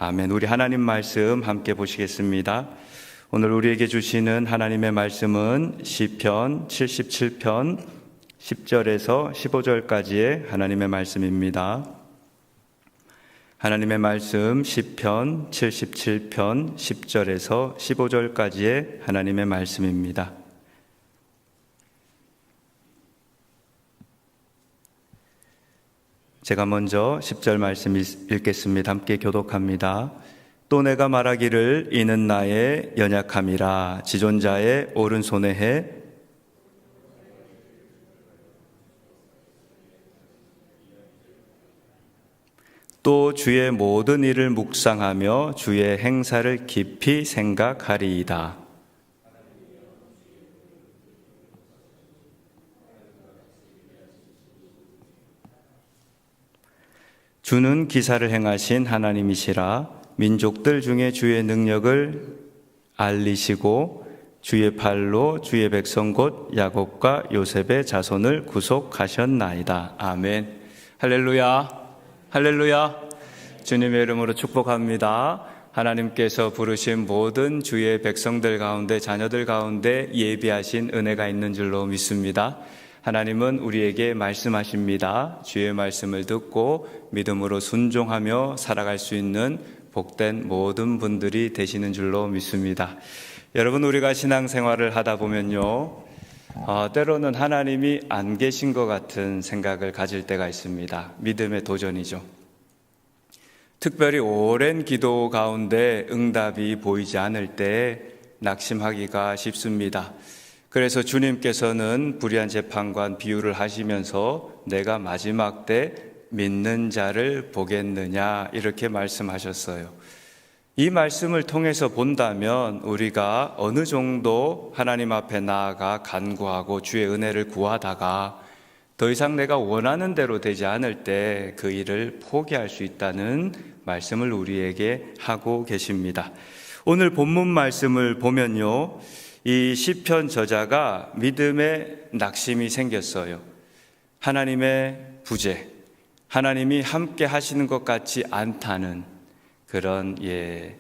아멘. 우리 하나님 말씀 함께 보시겠습니다. 오늘 우리에게 주시는 하나님의 말씀은 시편 77편 10절에서 15절까지의 하나님의 말씀입니다. 하나님의 말씀 시편 77편 10절에서 15절까지의 하나님의 말씀입니다. 제가 먼저 10절 말씀 읽겠습니다. 함께 교독합니다. 또 내가 말하기를 이는 나의 연약함이라 지존자의 오른손에 해 또 주의 모든 일을 묵상하며 주의 행사를 깊이 생각하리이다. 주는 기사를 행하신 하나님이시라. 민족들 중에 주의 능력을 알리시고 주의 팔로 주의 백성 곧 야곱과 요셉의 자손을 구속하셨나이다. 아멘. 할렐루야. 할렐루야. 주님의 이름으로 축복합니다. 하나님께서 부르신 모든 주의 백성들 가운데, 자녀들 가운데 예비하신 은혜가 있는 줄로 믿습니다. 하나님은 우리에게 말씀하십니다. 주의 말씀을 듣고 믿음으로 순종하며 살아갈 수 있는 복된 모든 분들이 되시는 줄로 믿습니다. 여러분, 우리가 신앙생활을 하다 보면요, 때로는 하나님이 안 계신 것 같은 생각을 가질 때가 있습니다. 믿음의 도전이죠. 특별히 오랜 기도 가운데 응답이 보이지 않을 때 낙심하기가 쉽습니다. 그래서 주님께서는 불의한 재판관 비유를 하시면서 내가 마지막 때 믿는 자를 보겠느냐 이렇게 말씀하셨어요. 이 말씀을 통해서 본다면 우리가 어느 정도 하나님 앞에 나아가 간구하고 주의 은혜를 구하다가 더 이상 내가 원하는 대로 되지 않을 때 그 일을 포기할 수 있다는 말씀을 우리에게 하고 계십니다. 오늘 본문 말씀을 보면요, 이 시편 저자가 믿음의 낙심이 생겼어요. 하나님의 부재, 하나님이 함께 하시는 것 같지 않다는 그런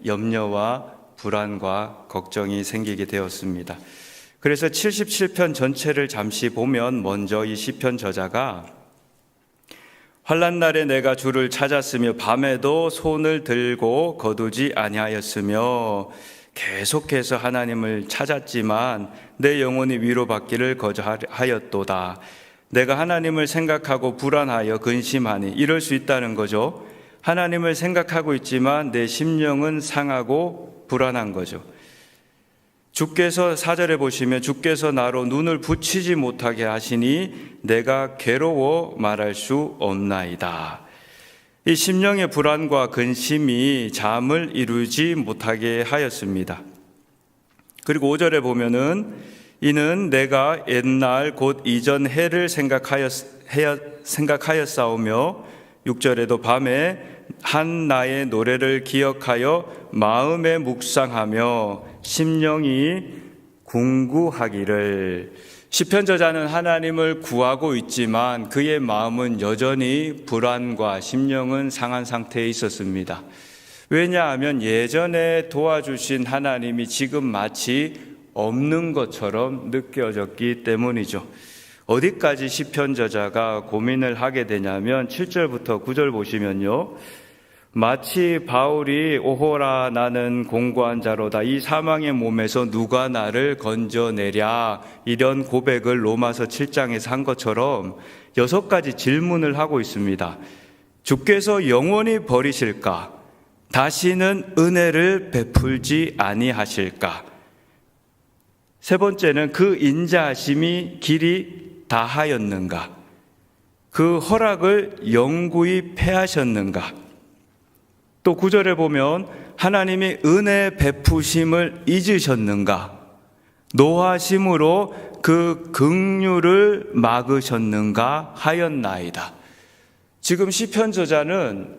염려와 불안과 걱정이 생기게 되었습니다. 그래서 77편 전체를 잠시 보면 먼저 이 시편 저자가 환난 날에 내가 주를 찾았으며 밤에도 손을 들고 거두지 아니하였으며 계속해서 하나님을 찾았지만 내 영혼이 위로받기를 거절하였도다. 내가 하나님을 생각하고 불안하여 근심하니, 이럴 수 있다는 거죠. 하나님을 생각하고 있지만 내 심령은 상하고 불안한 거죠. 주께서 4절에 보시면 주께서 나로 눈을 붙이지 못하게 하시니 내가 괴로워 말할 수 없나이다. 이 심령의 불안과 근심이 잠을 이루지 못하게 하였습니다. 그리고 5절에 보면은 이는 내가 옛날 곧 이전 해를 생각하였사오며 6절에도 밤에 한 나의 노래를 기억하여 마음에 묵상하며 심령이 궁구하기를. 시편 저자는 하나님을 구하고 있지만 그의 마음은 여전히 불안과 심령은 상한 상태에 있었습니다. 왜냐하면 예전에 도와주신 하나님이 지금 마치 없는 것처럼 느껴졌기 때문이죠. 어디까지 시편 저자가 고민을 하게 되냐면 7절부터 9절 보시면요, 마치 바울이 오호라 나는 공고한 자로다, 이 사망의 몸에서 누가 나를 건져내랴, 이런 고백을 로마서 7장에서 한 것처럼 6가지 질문을 하고 있습니다. 주께서 영원히 버리실까? 다시는 은혜를 베풀지 아니하실까? 세 번째는 그 인자하심이 길이 다하였는가? 그 허락을 영구히 패하셨는가? 또 9절에 보면 하나님이 은혜 베푸심을 잊으셨는가? 노하심으로 그 긍휼을 막으셨는가 하였나이다. 지금 시편 저자는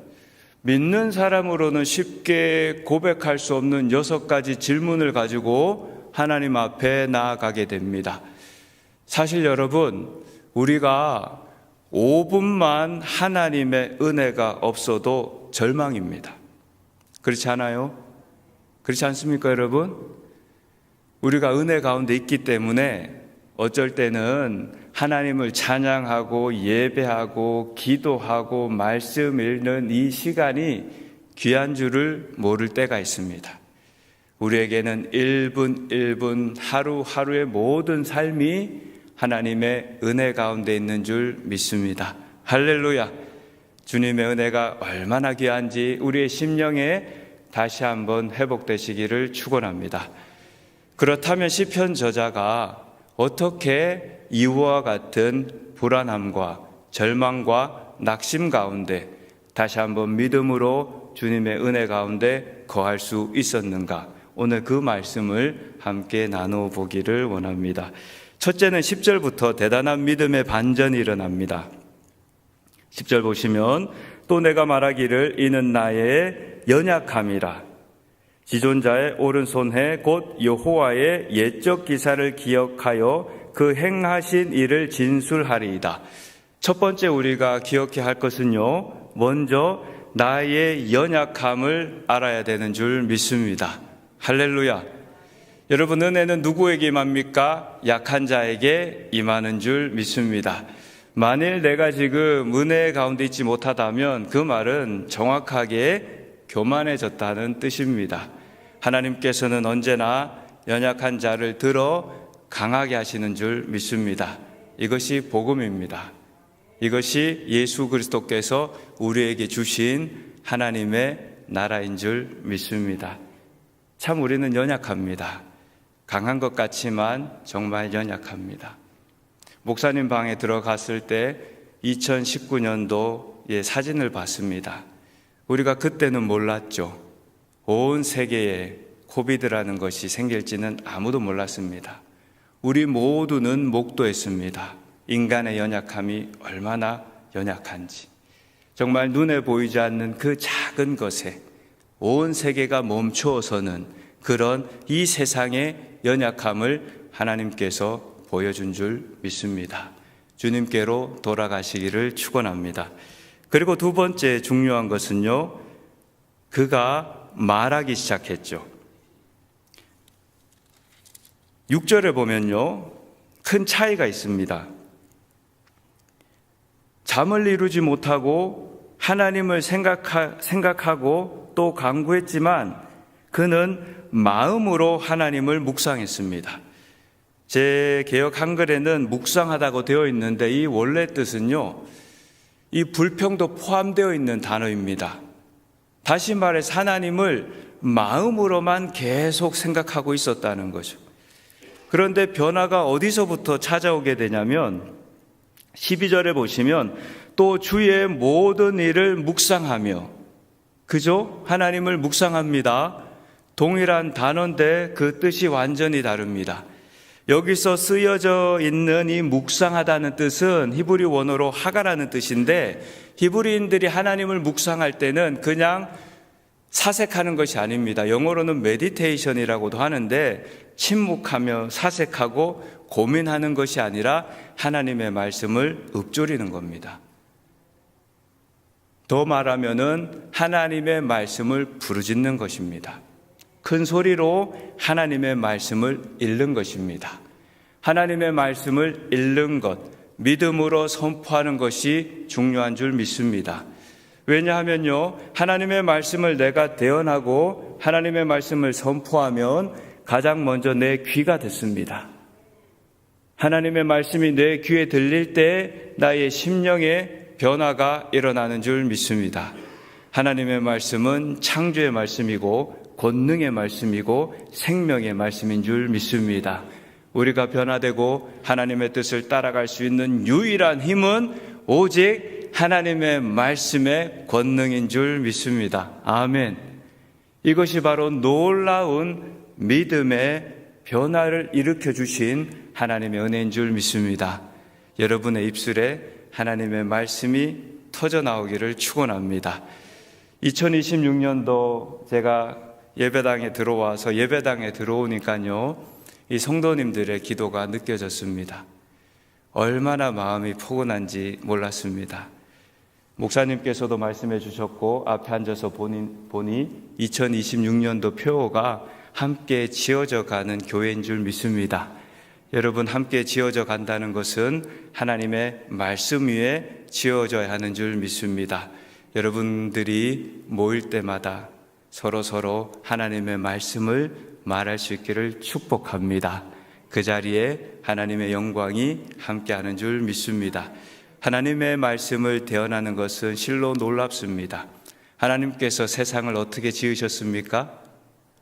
믿는 사람으로는 쉽게 고백할 수 없는 6가지 질문을 가지고 하나님 앞에 나아가게 됩니다. 사실 여러분, 우리가 5분만 하나님의 은혜가 없어도 절망입니다. 그렇지 않아요? 그렇지 않습니까, 여러분? 우리가 은혜 가운데 있기 때문에 어쩔 때는 하나님을 찬양하고 예배하고 기도하고 말씀 읽는 이 시간이 귀한 줄을 모를 때가 있습니다. 우리에게는 1분 1분 하루하루의 모든 삶이 하나님의 은혜 가운데 있는 줄 믿습니다. 할렐루야! 주님의 은혜가 얼마나 귀한지 우리의 심령에 다시 한번 회복되시기를 축원합니다. 그렇다면 시편 저자가 어떻게 이와 같은 불안함과 절망과 낙심 가운데 다시 한번 믿음으로 주님의 은혜 가운데 거할 수 있었는가? 오늘 그 말씀을 함께 나눠보기를 원합니다. 첫째는 10절부터 대단한 믿음의 반전이 일어납니다. 10절 보시면 또 내가 말하기를 이는 나의 연약함이라. 지존자의 오른손에 곧 여호와의 옛적 기사를 기억하여 그 행하신 일을 진술하리이다. 첫 번째 우리가 기억해야 할 것은요, 먼저 나의 연약함을 알아야 되는 줄 믿습니다. 할렐루야! 여러분, 은혜는 누구에게 임합니까? 약한 자에게 임하는 줄 믿습니다. 만일 내가 지금 은혜 가운데 있지 못하다면 그 말은 정확하게 교만해졌다는 뜻입니다. 하나님께서는 언제나 연약한 자를 들어 강하게 하시는 줄 믿습니다. 이것이 복음입니다. 이것이 예수 그리스도께서 우리에게 주신 하나님의 나라인 줄 믿습니다. 참 우리는 연약합니다. 강한 것 같지만 정말 연약합니다. 목사님 방에 들어갔을 때 2019년도의 사진을 봤습니다. 우리가 그때는 몰랐죠. 온 세계에 코비드라는 것이 생길지는 아무도 몰랐습니다. 우리 모두는 목도했습니다. 인간의 연약함이 얼마나 연약한지. 정말 눈에 보이지 않는 그 작은 것에 온 세계가 멈추어서는 그런 이 세상의 연약함을 하나님께서 보여준 줄 믿습니다. 주님께로 돌아가시기를 축원합니다. 그리고 두 번째 중요한 것은요, 그가 말하기 시작했죠. 6절에 보면요, 큰 차이가 있습니다. 잠을 이루지 못하고 하나님을 생각하고 또 간구했지만 그는 마음으로 하나님을 묵상했습니다. 제 개역 한글에는 묵상하다고 되어 있는데 이 원래 뜻은요, 이 불평도 포함되어 있는 단어입니다. 다시 말해서 하나님을 마음으로만 계속 생각하고 있었다는 거죠. 그런데 변화가 어디서부터 찾아오게 되냐면 12절에 보시면 또 주의 모든 일을 묵상하며, 그죠? 하나님을 묵상합니다. 동일한 단어인데 그 뜻이 완전히 다릅니다. 여기서 쓰여져 있는 이 묵상하다는 뜻은 히브리 원어로 하가라는 뜻인데, 히브리인들이 하나님을 묵상할 때는 그냥 사색하는 것이 아닙니다. 영어로는 메디테이션이라고도 하는데 침묵하며 사색하고 고민하는 것이 아니라 하나님의 말씀을 읊조리는 겁니다. 더 말하면은 하나님의 말씀을 부르짖는 것입니다. 큰 소리로 하나님의 말씀을 읽는 것입니다. 하나님의 말씀을 읽는 것, 믿음으로 선포하는 것이 중요한 줄 믿습니다. 왜냐하면요, 하나님의 말씀을 내가 대언하고 하나님의 말씀을 선포하면 가장 먼저 내 귀가 듣습니다. 하나님의 말씀이 내 귀에 들릴 때 나의 심령에 변화가 일어나는 줄 믿습니다. 하나님의 말씀은 창조의 말씀이고 권능의 말씀이고 생명의 말씀인 줄 믿습니다. 우리가 변화되고 하나님의 뜻을 따라갈 수 있는 유일한 힘은 오직 하나님의 말씀의 권능인 줄 믿습니다. 아멘. 이것이 바로 놀라운 믿음의 변화를 일으켜 주신 하나님의 은혜인 줄 믿습니다. 여러분의 입술에 하나님의 말씀이 터져 나오기를 축원합니다. 2026년도 제가 예배당에 들어와서 예배당에 들어오니까요, 이 성도님들의 기도가 느껴졌습니다. 얼마나 마음이 포근한지 몰랐습니다. 목사님께서도 말씀해 주셨고 앞에 앉아서 보니 2026년도 표어가 함께 지어져 가는 교회인 줄 믿습니다. 여러분, 함께 지어져 간다는 것은 하나님의 말씀 위에 지어져야 하는 줄 믿습니다. 여러분들이 모일 때마다 서로 하나님의 말씀을 말할 수 있기를 축복합니다. 그 자리에 하나님의 영광이 함께하는 줄 믿습니다. 하나님의 말씀을 대언하는 것은 실로 놀랍습니다. 하나님께서 세상을 어떻게 지으셨습니까?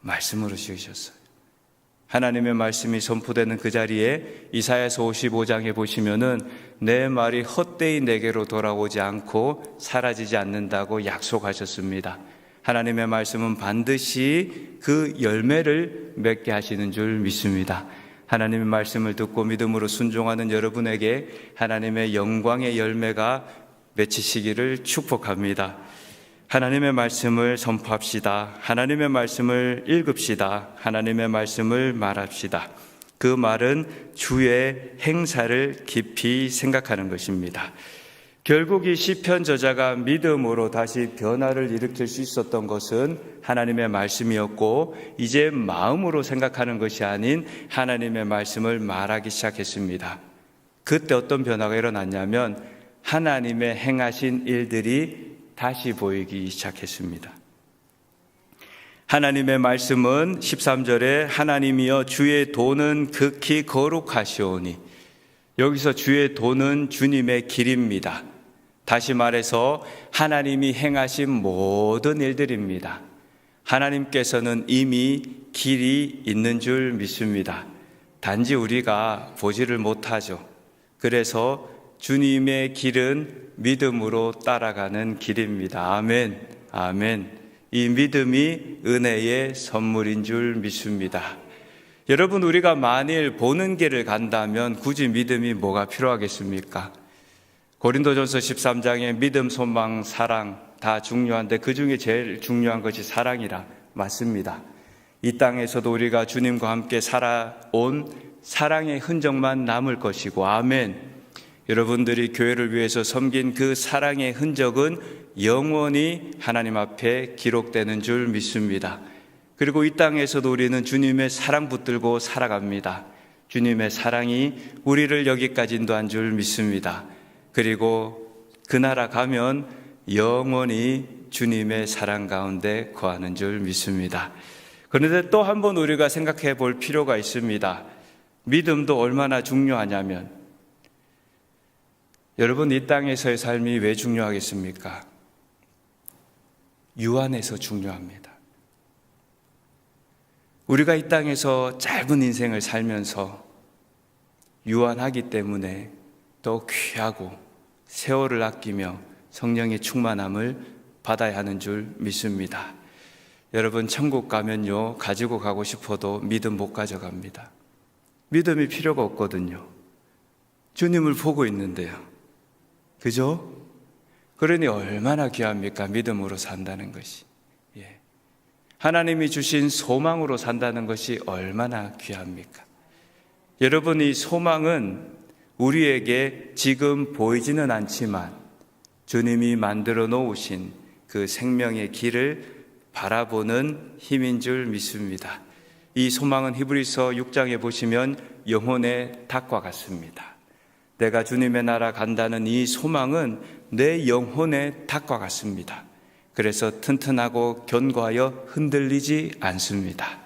말씀으로 지으셨어요. 하나님의 말씀이 선포되는 그 자리에 이사야서 55장에 보시면은 내 말이 헛되이 내게로 돌아오지 않고 사라지지 않는다고 약속하셨습니다. 하나님의 말씀은 반드시 그 열매를 맺게 하시는 줄 믿습니다. 하나님의 말씀을 듣고 믿음으로 순종하는 여러분에게 하나님의 영광의 열매가 맺히시기를 축복합니다. 하나님의 말씀을 선포합시다. 하나님의 말씀을 읽읍시다. 하나님의 말씀을 말합시다. 그 말은 주의 행사를 깊이 생각하는 것입니다. 결국 이 시편 저자가 믿음으로 다시 변화를 일으킬 수 있었던 것은 하나님의 말씀이었고, 이제 마음으로 생각하는 것이 아닌 하나님의 말씀을 말하기 시작했습니다. 그때 어떤 변화가 일어났냐면 하나님의 행하신 일들이 다시 보이기 시작했습니다. 하나님의 말씀은 13절에 하나님이여 주의 도는 극히 거룩하시오니, 여기서 주의 도는 주님의 길입니다. 다시 말해서 하나님이 행하신 모든 일들입니다. 하나님께서는 이미 길이 있는 줄 믿습니다. 단지 우리가 보지를 못하죠. 그래서 주님의 길은 믿음으로 따라가는 길입니다. 아멘, 아멘. 이 믿음이 은혜의 선물인 줄 믿습니다. 여러분, 우리가 만일 보는 길을 간다면 굳이 믿음이 뭐가 필요하겠습니까? 고린도전서 13장에 믿음, 소망, 사랑 다 중요한데 그 중에 제일 중요한 것이 사랑이라 맞습니다. 이 땅에서도 우리가 주님과 함께 살아온 사랑의 흔적만 남을 것이고, 아멘. 여러분들이 교회를 위해서 섬긴 그 사랑의 흔적은 영원히 하나님 앞에 기록되는 줄 믿습니다. 그리고 이 땅에서도 우리는 주님의 사랑 붙들고 살아갑니다. 주님의 사랑이 우리를 여기까지 인도한 줄 믿습니다. 그리고 그 나라 가면 영원히 주님의 사랑 가운데 거하는 줄 믿습니다. 그런데 또 한 번 우리가 생각해 볼 필요가 있습니다. 믿음도 얼마나 중요하냐면, 여러분, 이 땅에서의 삶이 왜 중요하겠습니까? 유한해서 중요합니다. 우리가 이 땅에서 짧은 인생을 살면서 유한하기 때문에 더 귀하고 세월을 아끼며 성령의 충만함을 받아야 하는 줄 믿습니다. 여러분, 천국 가면요, 가지고 가고 싶어도 믿음 못 가져갑니다. 믿음이 필요가 없거든요. 주님을 보고 있는데요. 그죠? 그러니 얼마나 귀합니까? 믿음으로 산다는 것이. 하나님이 주신 소망으로 산다는 것이 얼마나 귀합니까? 여러분, 이 소망은 우리에게 지금 보이지는 않지만 주님이 만들어 놓으신 그 생명의 길을 바라보는 힘인 줄 믿습니다. 이 소망은 히브리서 6장에 보시면 영혼의 닭과 같습니다. 내가 주님의 나라 간다는 이 소망은 내 영혼의 닭과 같습니다. 그래서 튼튼하고 견고하여 흔들리지 않습니다.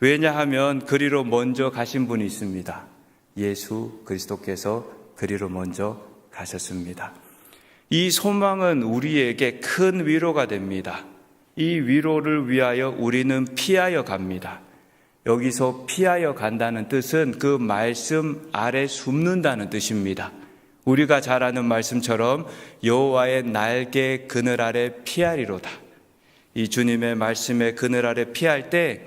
왜냐하면 그리로 먼저 가신 분이 있습니다. 예수 그리스도께서 그리로 먼저 가셨습니다. 이 소망은 우리에게 큰 위로가 됩니다. 이 위로를 위하여 우리는 피하여 갑니다. 여기서 피하여 간다는 뜻은 그 말씀 아래 숨는다는 뜻입니다. 우리가 잘 아는 말씀처럼 여호와의 날개 그늘 아래 피하리로다. 이 주님의 말씀의 그늘 아래 피할 때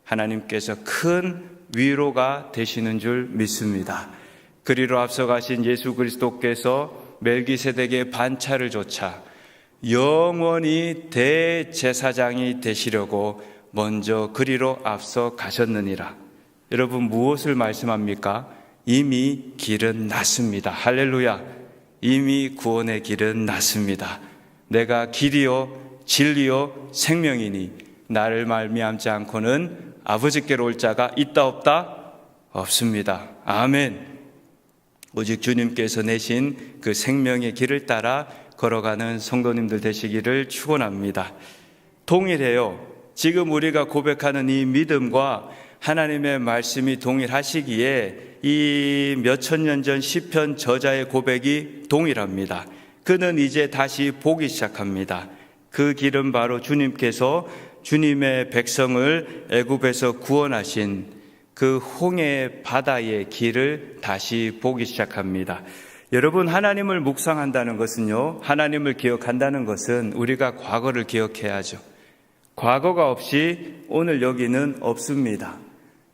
하나님께서 큰 위로가 되시는 줄 믿습니다. 그리로 앞서가신 예수 그리스도께서 멜기세덱의 반차를 조차 영원히 대제사장이 되시려고 먼저 그리로 앞서 가셨느니라. 여러분, 무엇을 말씀합니까? 이미 길은 났습니다. 할렐루야. 이미 구원의 길은 났습니다. 내가 길이요 진리요 생명이니 나를 말미암지 않고는 아버지께로 올 자가 있다 없다? 없습니다. 아멘. 오직 주님께서 내신 그 생명의 길을 따라 걸어가는 성도님들 되시기를 축원합니다. 동일해요. 지금 우리가 고백하는 이 믿음과 하나님의 말씀이 동일하시기에 이 몇천 년 전 시편 저자의 고백이 동일합니다. 그는 이제 다시 보기 시작합니다. 그 길은 바로 주님께서 주님의 백성을 애굽에서 구원하신 그 홍해 바다의 길을 다시 보기 시작합니다. 여러분, 하나님을 묵상한다는 것은요, 하나님을 기억한다는 것은 우리가 과거를 기억해야죠. 과거가 없이 오늘 여기는 없습니다.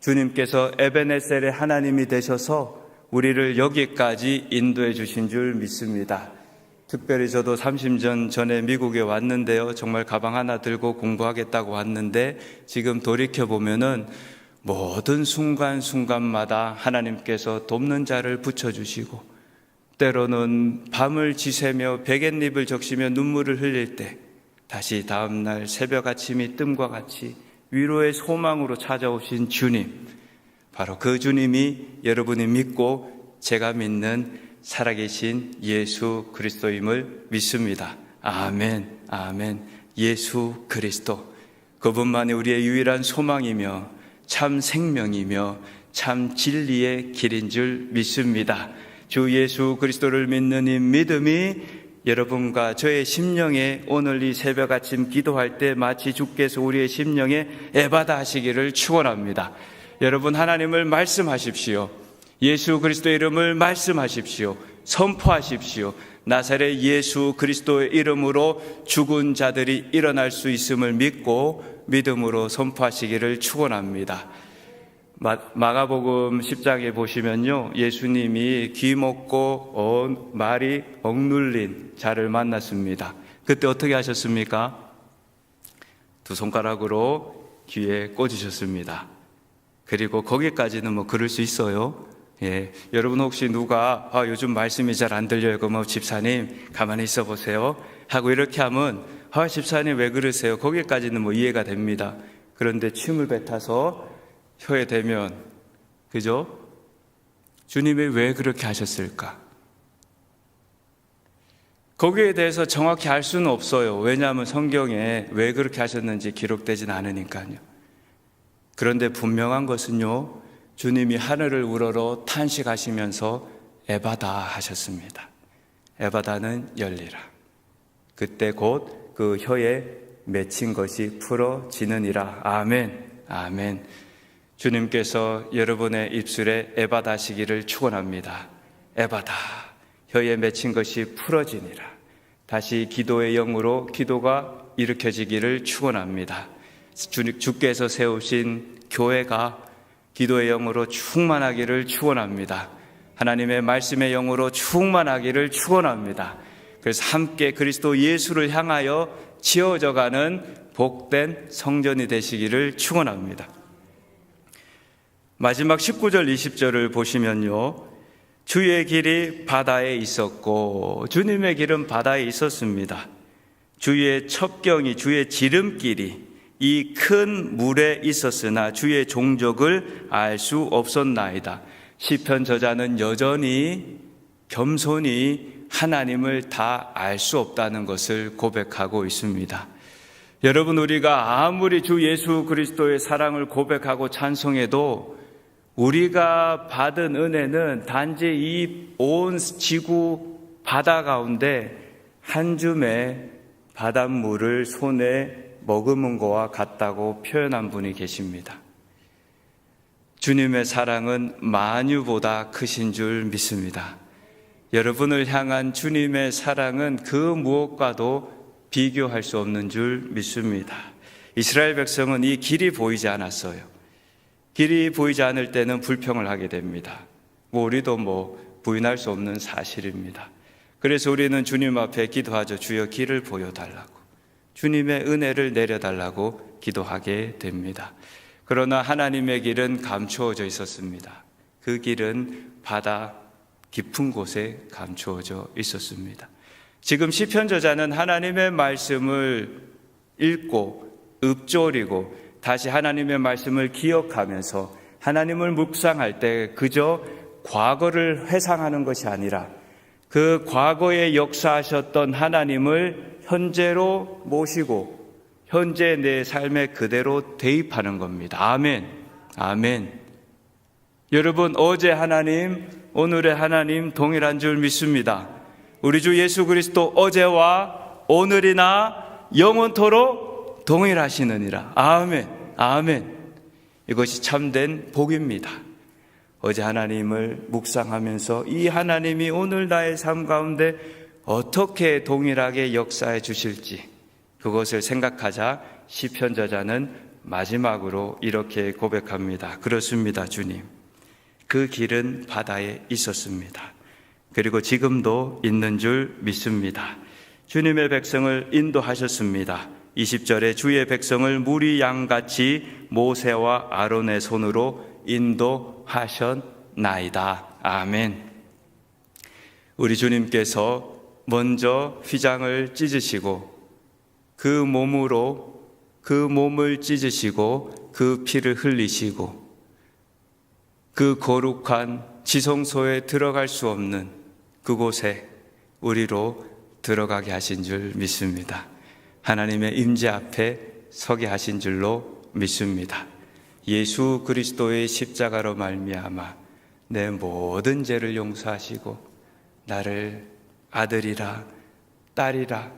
주님께서 에베네셀의 하나님이 되셔서 우리를 여기까지 인도해 주신 줄 믿습니다. 특별히 저도 30년 전에 미국에 왔는데요, 정말 가방 하나 들고 공부하겠다고 왔는데 지금 돌이켜보면은 모든 순간순간마다 하나님께서 돕는 자를 붙여주시고, 때로는 밤을 지새며 베갯잎을 적시며 눈물을 흘릴 때 다시 다음날 새벽 아침이 뜸과 같이 위로의 소망으로 찾아오신 주님, 바로 그 주님이 여러분이 믿고 제가 믿는 살아계신 예수 그리스도임을 믿습니다. 아멘, 아멘. 예수 그리스도, 그분만이 우리의 유일한 소망이며 참 생명이며 참 진리의 길인 줄 믿습니다. 주 예수 그리스도를 믿는 이 믿음이 여러분과 저의 심령에 오늘 이 새벽 아침 기도할 때 마치 주께서 우리의 심령에 에바다 하시기를 축원합니다. 여러분, 하나님을 말씀하십시오. 예수 그리스도의 이름을 말씀하십시오. 선포하십시오. 나사렛 예수 그리스도의 이름으로 죽은 자들이 일어날 수 있음을 믿고 믿음으로 선포하시기를 축원합니다. 마가복음 10장에 보시면요, 예수님이 귀먹고 말이 억눌린 자를 만났습니다. 그때 어떻게 하셨습니까? 두 손가락으로 귀에 꽂으셨습니다. 그리고 거기까지는 뭐 그럴 수 있어요. 예, 여러분 혹시 누가 요즘 말씀이 잘 안 들려요. 그럼 집사님 가만히 있어 보세요 하고 이렇게 하면 집사님 왜 그러세요? 거기까지는 뭐 이해가 됩니다. 그런데 침을 뱉어서 혀에 대면, 그죠? 주님이 왜 그렇게 하셨을까? 거기에 대해서 정확히 알 수는 없어요. 왜냐하면 성경에 왜 그렇게 하셨는지 기록되진 않으니까요. 그런데 분명한 것은요, 주님이 하늘을 우러러 탄식하시면서 에바다 하셨습니다. 에바다는 열리라. 그때 곧 그 혀에 맺힌 것이 풀어지느니라. 아멘, 아멘. 주님께서 여러분의 입술에 에바다 하시기를 축원합니다. 에바다, 혀에 맺힌 것이 풀어지니라. 다시 기도의 영으로 기도가 일으켜지기를 축원합니다. 주께서 세우신 교회가 기도의 영으로 충만하기를 축원합니다. 하나님의 말씀의 영으로 충만하기를 축원합니다. 그래서 함께 그리스도 예수를 향하여 지어져가는 복된 성전이 되시기를 축원합니다. 마지막 19절 20절을 보시면요, 주의 길이 바다에 있었고 주님의 길은 바다에 있었습니다. 주의 첩경이, 주의 지름길이 이 큰 물에 있었으나 주의 종족을 알 수 없었나이다. 시편 저자는 여전히 겸손히 하나님을 다 알 수 없다는 것을 고백하고 있습니다. 여러분, 우리가 아무리 주 예수 그리스도의 사랑을 고백하고 찬송해도 우리가 받은 은혜는 단지 이 온 지구 바다 가운데 한 줌의 바닷물을 손에 머금은 것과 같다고 표현한 분이 계십니다. 주님의 사랑은 만유보다 크신 줄 믿습니다. 여러분을 향한 주님의 사랑은 그 무엇과도 비교할 수 없는 줄 믿습니다. 이스라엘 백성은 이 길이 보이지 않았어요. 길이 보이지 않을 때는 불평을 하게 됩니다. 우리도 부인할 수 없는 사실입니다. 그래서 우리는 주님 앞에 기도하죠. 주여 길을 보여달라고, 주님의 은혜를 내려달라고 기도하게 됩니다. 그러나 하나님의 길은 감추어져 있었습니다. 그 길은 바다 깊은 곳에 감추어져 있었습니다. 지금 시편 저자는 하나님의 말씀을 읽고 읊조리고 다시 하나님의 말씀을 기억하면서 하나님을 묵상할 때 그저 과거를 회상하는 것이 아니라 그 과거에 역사하셨던 하나님을 현재로 모시고 현재 내 삶에 그대로 대입하는 겁니다. 아멘. 아멘. 여러분, 어제 하나님, 오늘의 하나님 동일한 줄 믿습니다. 우리 주 예수 그리스도 어제와 오늘이나 영원토록 동일하시느니라. 아멘. 아멘. 이것이 참된 복입니다. 어제 하나님을 묵상하면서 이 하나님이 오늘 나의 삶 가운데 어떻게 동일하게 역사해 주실지 그것을 생각하자 시편 저자는 마지막으로 이렇게 고백합니다. 그렇습니다, 주님. 그 길은 바다에 있었습니다. 그리고 지금도 있는 줄 믿습니다. 주님의 백성을 인도하셨습니다. 20절에 주의 백성을 무리 양같이 모세와 아론의 손으로 인도하셨나이다. 아멘. 우리 주님께서 먼저 휘장을 찢으시고 그 몸을 찢으시고 그 피를 흘리시고 그 거룩한 지성소에 들어갈 수 없는 그곳에 우리로 들어가게 하신 줄 믿습니다. 하나님의 임재 앞에 서게 하신 줄로 믿습니다. 예수 그리스도의 십자가로 말미암아 내 모든 죄를 용서하시고 나를 아들이라 딸이라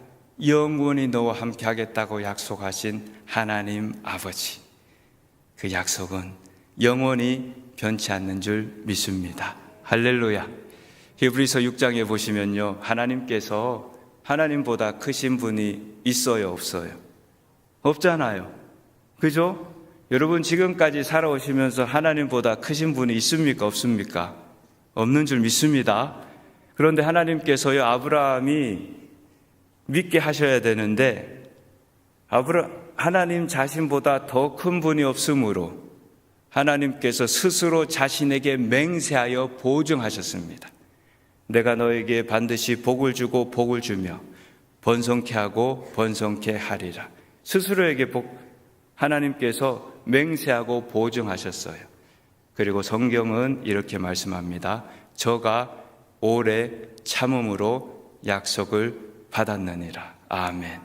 영원히 너와 함께 하겠다고 약속하신 하나님 아버지, 그 약속은 영원히 변치 않는 줄 믿습니다. 할렐루야. 히브리서 6장에 보시면요, 하나님께서 하나님보다 크신 분이 있어요, 없어요? 없잖아요. 그죠? 여러분 지금까지 살아오시면서 하나님보다 크신 분이 있습니까? 없습니까? 없는 줄 믿습니다. 그런데 하나님께서요, 아브라함이 믿게 하셔야 되는데 하나님 자신보다 더 큰 분이 없으므로 하나님께서 스스로 자신에게 맹세하여 보증하셨습니다. 내가 너에게 반드시 복을 주고 복을 주며 번성케 하고 번성케 하리라. 스스로에게 하나님께서 맹세하고 보증하셨어요. 그리고 성경은 이렇게 말씀합니다. 저가 오래 참음으로 약속을 받았느니라. 아멘.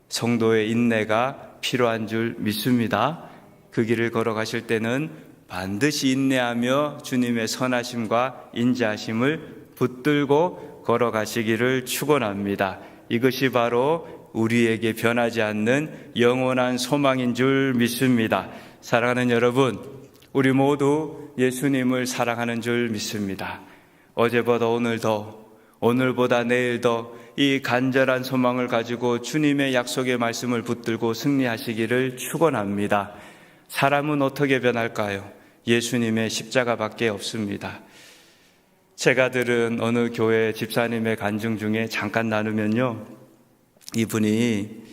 성도의 인내가 필요한 줄 믿습니다. 그 길을 걸어가실 때는 반드시 인내하며 주님의 선하심과 인자하심을 붙들고 걸어가시기를 축원합니다. 이것이 바로 우리에게 변하지 않는 영원한 소망인 줄 믿습니다. 사랑하는 여러분, 우리 모두 예수님을 사랑하는 줄 믿습니다. 어제보다 오늘 더, 오늘보다 내일 더 이 간절한 소망을 가지고 주님의 약속의 말씀을 붙들고 승리하시기를 축원합니다. 사람은 어떻게 변할까요? 예수님의 십자가밖에 없습니다. 제가 들은 어느 교회 집사님의 간증 중에 잠깐 나누면요, 이분이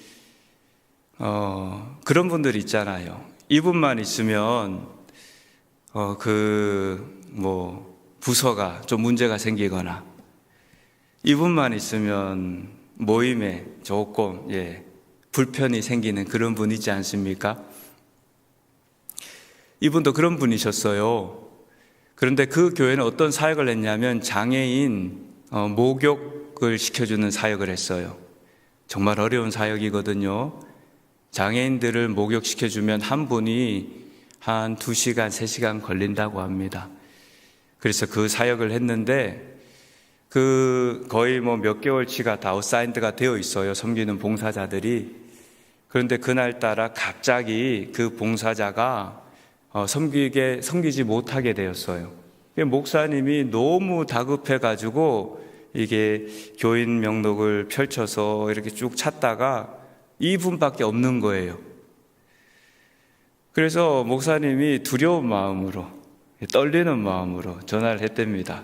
그런 분들 있잖아요. 이분만 있으면 부서가 좀 문제가 생기거나 이분만 있으면 모임에 조금 불편이 생기는 그런 분 있지 않습니까? 이분도 그런 분이셨어요. 그런데 그 교회는 어떤 사역을 했냐면 장애인 목욕을 시켜주는 사역을 했어요. 정말 어려운 사역이거든요. 장애인들을 목욕시켜주면 한 분이 한 2시간, 3시간 걸린다고 합니다. 그래서 그 사역을 했는데 거의 몇 개월치가 다 아웃사인드가 되어 있어요. 섬기는 봉사자들이. 그런데 그날따라 갑자기 그 봉사자가 섬기지 못하게 되었어요. 목사님이 너무 다급해가지고 이게 교인 명록을 펼쳐서 이렇게 쭉 찾다가 이분밖에 없는 거예요. 그래서 목사님이 두려운 마음으로, 떨리는 마음으로 전화를 했답니다.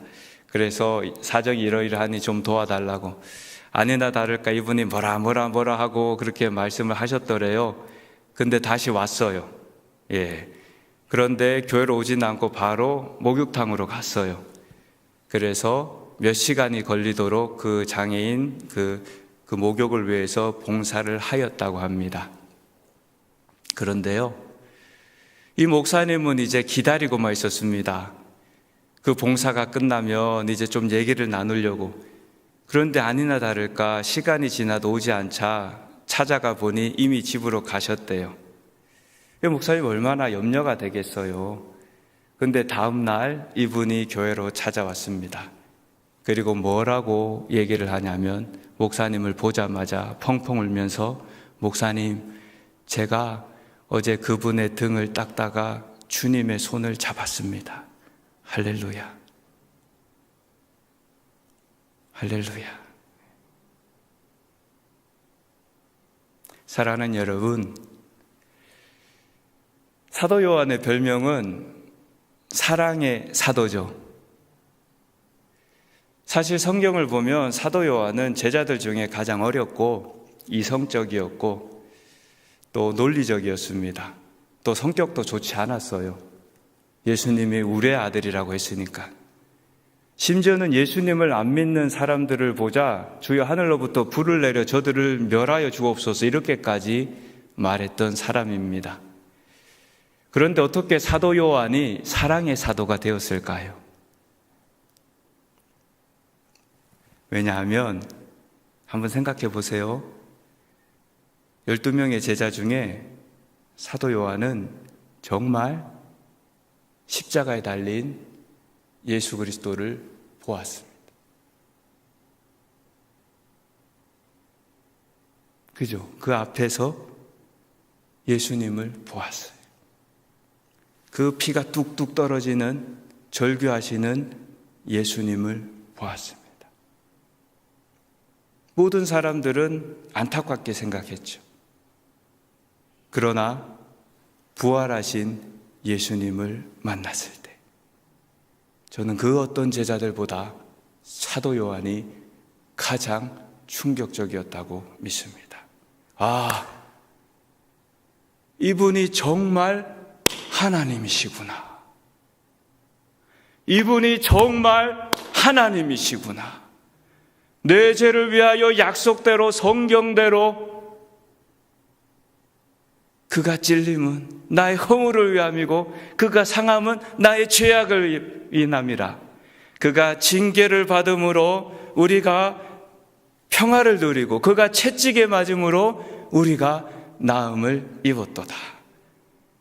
그래서 사정이 이러이러하니 좀 도와달라고. 아니나 다를까 이분이 뭐라 하고 그렇게 말씀을 하셨더래요. 근데 다시 왔어요. 그런데 교회로 오진 않고 바로 목욕탕으로 갔어요. 그래서 몇 시간이 걸리도록 그 장애인 그 목욕을 위해서 봉사를 하였다고 합니다. 그런데요, 이 목사님은 이제 기다리고만 있었습니다. 그 봉사가 끝나면 이제 좀 얘기를 나누려고. 그런데 아니나 다를까 시간이 지나도 오지 않자 찾아가 보니 이미 집으로 가셨대요. 목사님 얼마나 염려가 되겠어요. 근데 다음 날 이분이 교회로 찾아왔습니다. 그리고 뭐라고 얘기를 하냐면 목사님을 보자마자 펑펑 울면서 목사님, 제가 어제 그분의 등을 닦다가 주님의 손을 잡았습니다. 할렐루야. 할렐루야. 사랑하는 여러분, 사도 요한의 별명은 사랑의 사도죠. 사실 성경을 보면 사도 요한은 제자들 중에 가장 어렸고 이성적이었고 또 논리적이었습니다. 또 성격도 좋지 않았어요. 예수님이 우리의 아들이라고 했으니까. 심지어는 예수님을 안 믿는 사람들을 보자 주여 하늘로부터 불을 내려 저들을 멸하여 주옵소서 이렇게까지 말했던 사람입니다. 그런데 어떻게 사도 요한이 사랑의 사도가 되었을까요? 왜냐하면 한번 생각해 보세요. 12명의 제자 중에 사도 요한은 정말 십자가에 달린 예수 그리스도를 보았습니다. 그죠? 그 앞에서 예수님을 보았어요. 그 피가 뚝뚝 떨어지는 절규하시는 예수님을 보았습니다. 모든 사람들은 안타깝게 생각했죠. 그러나 부활하신 예수님을 만났을 때 저는 그 어떤 제자들보다 사도 요한이 가장 충격적이었다고 믿습니다. 아, 이분이 정말 하나님이시구나. 이분이 정말 하나님이시구나. 내 죄를 위하여 약속대로 성경대로 그가 찔림은 나의 허물을 위함이고 그가 상함은 나의 죄악을 인함이라. 그가 징계를 받음으로 우리가 평화를 누리고 그가 채찍에 맞음으로 우리가 나음을 입었도다.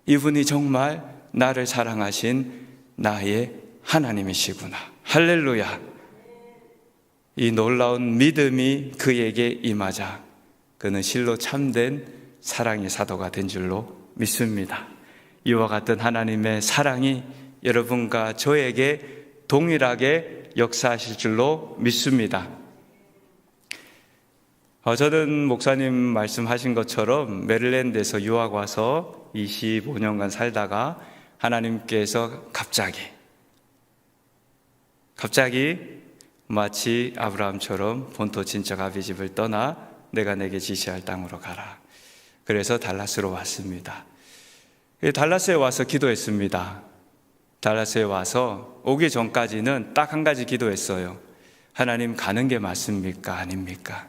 이분이 정말 나를 사랑하신 나의 하나님이시구나. 할렐루야. 이 놀라운 믿음이 그에게 임하자 그는 실로 참된 사랑의 사도가 된 줄로 믿습니다. 이와 같은 하나님의 사랑이 여러분과 저에게 동일하게 역사하실 줄로 믿습니다. 저는 목사님 말씀하신 것처럼 메릴랜드에서 유학 와서 25년간 살다가 하나님께서 갑자기 마치 아브라함처럼 본토 친척 아비 집을 떠나 내가 내게 지시할 땅으로 가라. 그래서 달라스로 왔습니다. 달라스에 와서 기도했습니다. 달라스에 와서 오기 전까지는 딱 한 가지 기도했어요. 하나님, 가는 게 맞습니까? 아닙니까?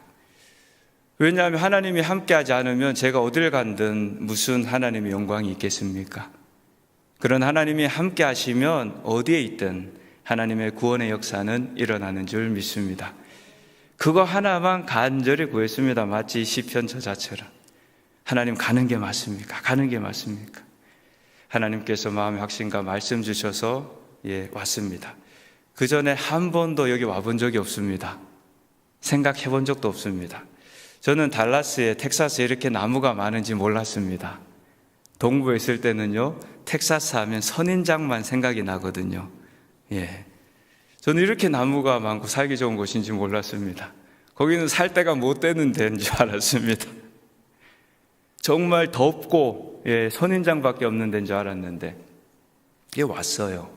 왜냐하면 하나님이 함께하지 않으면 제가 어딜 간든 무슨 하나님의 영광이 있겠습니까? 그런 하나님이 함께하시면 어디에 있든 하나님의 구원의 역사는 일어나는 줄 믿습니다. 그거 하나만 간절히 구했습니다. 마치 시편 저자처럼. 하나님, 가는 게 맞습니까? 가는 게 맞습니까? 하나님께서 마음의 확신과 말씀 주셔서 왔습니다. 그 전에 한 번도 여기 와본 적이 없습니다. 생각해 본 적도 없습니다. 저는 달라스에, 텍사스에 이렇게 나무가 많은지 몰랐습니다. 동부에 있을 때는요, 텍사스 하면 선인장만 생각이 나거든요. 저는 이렇게 나무가 많고 살기 좋은 곳인지 몰랐습니다. 거기는 살 데가 못 되는 데인 줄 알았습니다. 정말 덥고 선인장밖에 없는 데인 줄 알았는데 왔어요.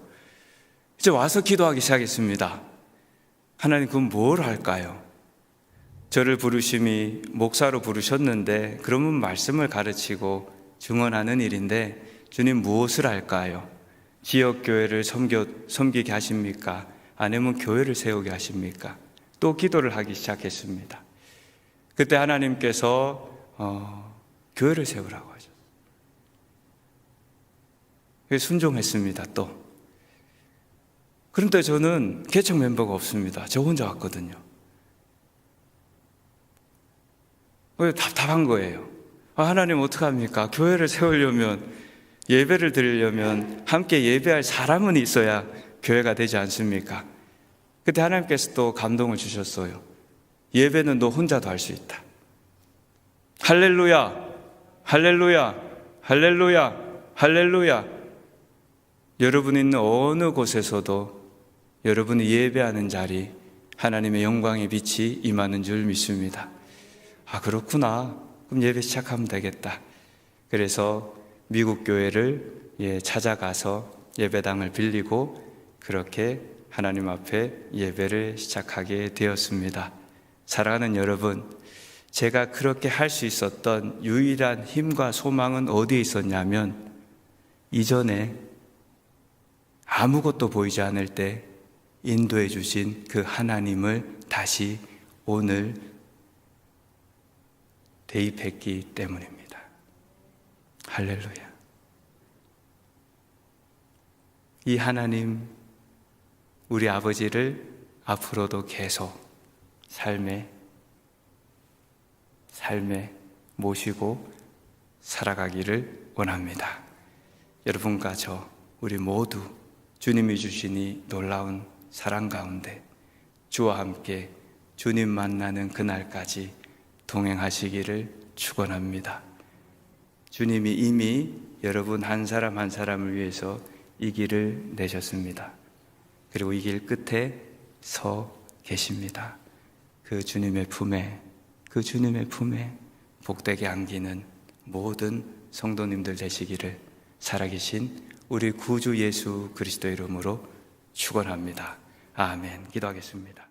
이제 와서 기도하기 시작했습니다. 하나님, 그럼 뭘 할까요? 저를 부르심이 목사로 부르셨는데 그러면 말씀을 가르치고 증언하는 일인데 주님, 무엇을 할까요? 지역교회를 섬기게 하십니까? 아니면 교회를 세우게 하십니까? 또 기도를 하기 시작했습니다. 그때 하나님께서 교회를 세우라고 하셨어요. 순종했습니다. 또 그런데 저는 개척 멤버가 없습니다. 저 혼자 왔거든요. 답답한 거예요. 하나님 어떡합니까? 교회를 세우려면, 예배를 드리려면 함께 예배할 사람은 있어야 교회가 되지 않습니까? 그때 하나님께서 또 감동을 주셨어요. 예배는 너 혼자도 할 수 있다. 할렐루야, 할렐루야, 할렐루야, 할렐루야. 여러분 있는 어느 곳에서도 여러분이 예배하는 자리, 하나님의 영광의 빛이 임하는 줄 믿습니다. 그렇구나. 그럼 예배 시작하면 되겠다. 그래서 미국 교회를 찾아가서 예배당을 빌리고 그렇게 하나님 앞에 예배를 시작하게 되었습니다. 사랑하는 여러분, 제가 그렇게 할 수 있었던 유일한 힘과 소망은 어디에 있었냐면, 이전에 아무것도 보이지 않을 때 인도해 주신 그 하나님을 다시 오늘 대입했기 때문입니다. 할렐루야. 이 하나님, 우리 아버지를 앞으로도 계속 삶에 모시고 살아가기를 원합니다. 여러분과 우리 모두 주님이 주신 이 놀라운 사랑 가운데 주와 함께 주님 만나는 그날까지 동행하시기를 축원합니다. 주님이 이미 여러분 한 사람 한 사람을 위해서 이 길을 내셨습니다. 그리고 이 길 끝에 서 계십니다. 그 주님의 품에 복되게 안기는 모든 성도님들 되시기를 살아계신 우리 구주 예수 그리스도의 이름으로 축원합니다. 아멘. 기도하겠습니다.